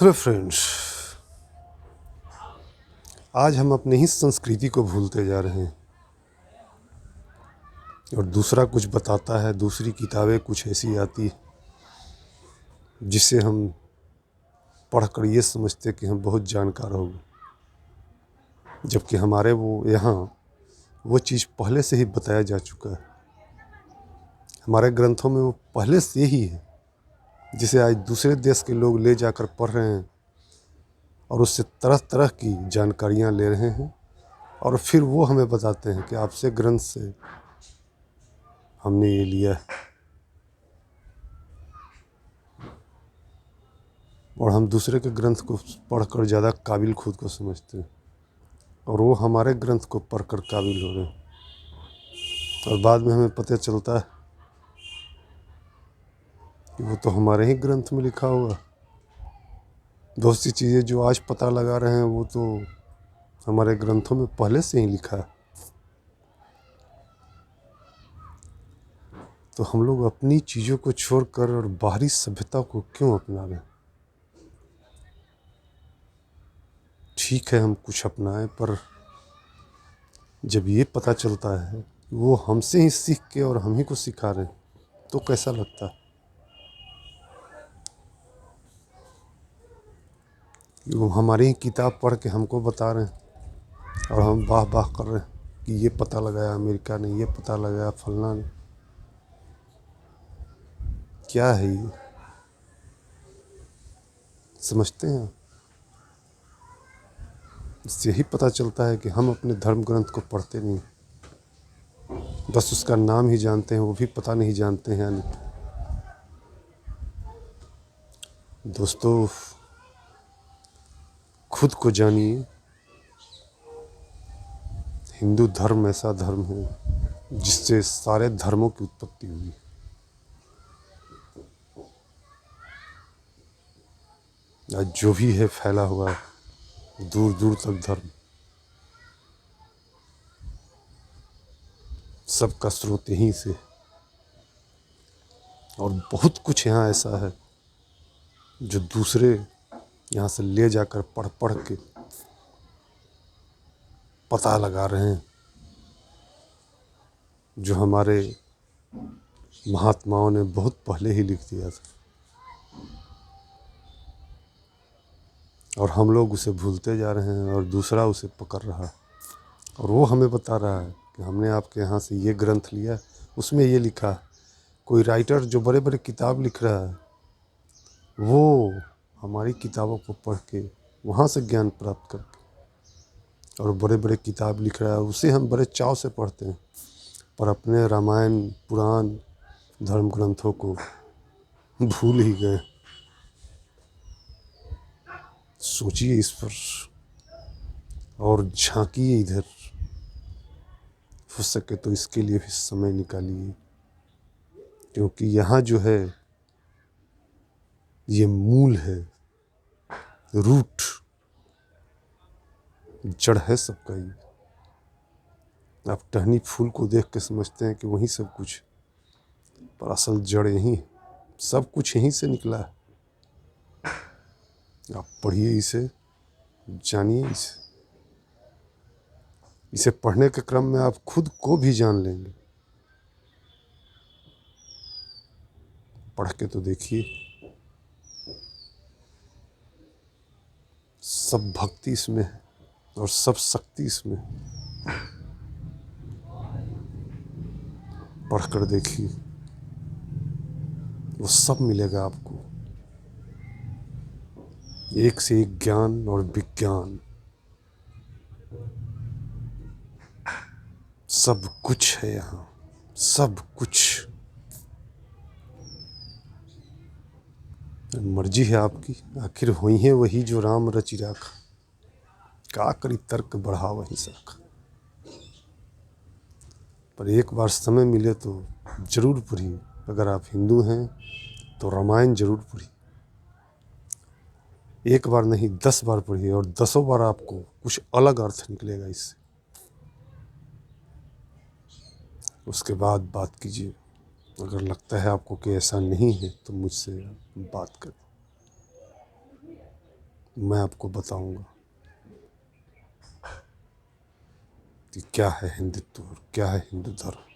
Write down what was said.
Hello friends, आज हम अपनी ही संस्कृति को भूलते जा रहे हैं और दूसरा कुछ बताता है। दूसरी किताबें कुछ ऐसी आती जिससे हम पढ़कर ये समझते कि हम बहुत जानकार हो गए, जबकि हमारे यहाँ वो चीज़ पहले से ही बताया जा चुका है। हमारे ग्रंथों में वो पहले से ही है, जिसे आज दूसरे देश के लोग ले जाकर पढ़ रहे हैं और उससे तरह तरह की जानकारियाँ ले रहे हैं और फिर वो हमें बताते हैं कि आपसे ग्रंथ से हमने ये लिया है। और हम दूसरे के ग्रंथ को पढ़कर ज़्यादा काबिल खुद को समझते हैं और वो हमारे ग्रंथ को पढ़कर काबिल हो रहे हैं। और बाद में हमें पता चलता है कि वो तो हमारे ही ग्रंथ में लिखा हुआ। बहुत सी चीज़ें जो आज पता लगा रहे हैं वो तो हमारे ग्रंथों में पहले से ही लिखा है। तो हम लोग अपनी चीज़ों को छोड़कर और बाहरी सभ्यता को क्यों अपना रहे हैं? ठीक है, हम कुछ अपनाएं, पर जब ये पता चलता है कि वो हमसे ही सीख के और हम ही को सिखा रहे हैं तो कैसा लगता है कि वो हमारी ही किताब पढ़ के हमको बता रहे हैं और हम वाह वाह कर रहे हैं कि ये पता लगाया अमेरिका ने, ये पता लगाया फलना ने। क्या है ये? समझते हैं? इससे ही पता चलता है कि हम अपने धर्म ग्रंथ को पढ़ते नहीं, बस उसका नाम ही जानते हैं, वो भी पता नहीं जानते हैं यानी। दोस्तों, खुद को जानिए। हिंदू धर्म ऐसा धर्म है जिससे सारे धर्मों की उत्पत्ति हुई। आज जो भी है फैला हुआ दूर दूर तक धर्म, सबका स्रोत यहीं से। और बहुत कुछ यहाँ ऐसा है जो दूसरे यहाँ से ले जाकर पढ़ पढ़ के पता लगा रहे हैं, जो हमारे महात्माओं ने बहुत पहले ही लिख दिया था और हम लोग उसे भूलते जा रहे हैं और दूसरा उसे पकड़ रहा है। और वो हमें बता रहा है कि हमने आपके यहाँ से ये ग्रंथ लिया, उसमें ये लिखा है। कोई राइटर जो बड़े बड़े किताब लिख रहा है वो हमारी किताबों को पढ़ के वहाँ से ज्ञान प्राप्त करके और बड़े बड़े किताब लिख रहा है, उसे हम बड़े चाव से पढ़ते हैं, पर अपने रामायण पुराण धर्म ग्रंथों को भूल ही गए। सोचिए इस पर और झांकिए इधर। हो सके तो इसके लिए भी समय निकालिए, क्योंकि यहाँ जो है ये मूल है, रूट, जड़ है सबका। ये आप टहनी फूल को देख के समझते हैं कि वहीं सब कुछ, पर असल जड़ यहीं है। सब कुछ यहीं से निकला है। आप पढ़िए इसे, जानिए इसे। इसे पढ़ने के क्रम में आप खुद को भी जान लेंगे। पढ़ के तो देखिए, सब भक्ति इसमें है और सब शक्ति इसमें है। पढ़कर देखिए, वो सब मिलेगा आपको। एक से एक ज्ञान और विज्ञान, सब कुछ है यहाँ, सब कुछ। मर्जी है आपकी, आखिर हुई है वही जो राम रचि राखा, का करी तर्क बढ़ा वही साखा। पर एक बार समय मिले तो जरूर पढ़िए। अगर आप हिंदू हैं तो रामायण जरूर पढ़िए। एक बार नहीं 10 बार पढ़िए और 10 बार आपको कुछ अलग अर्थ निकलेगा इससे। उसके बाद बात कीजिए। अगर लगता है आपको कि ऐसा नहीं है तो मुझसे बात करें। मैं आपको बताऊंगा कि क्या है हिंदुत्व और क्या है हिंदू धर्म।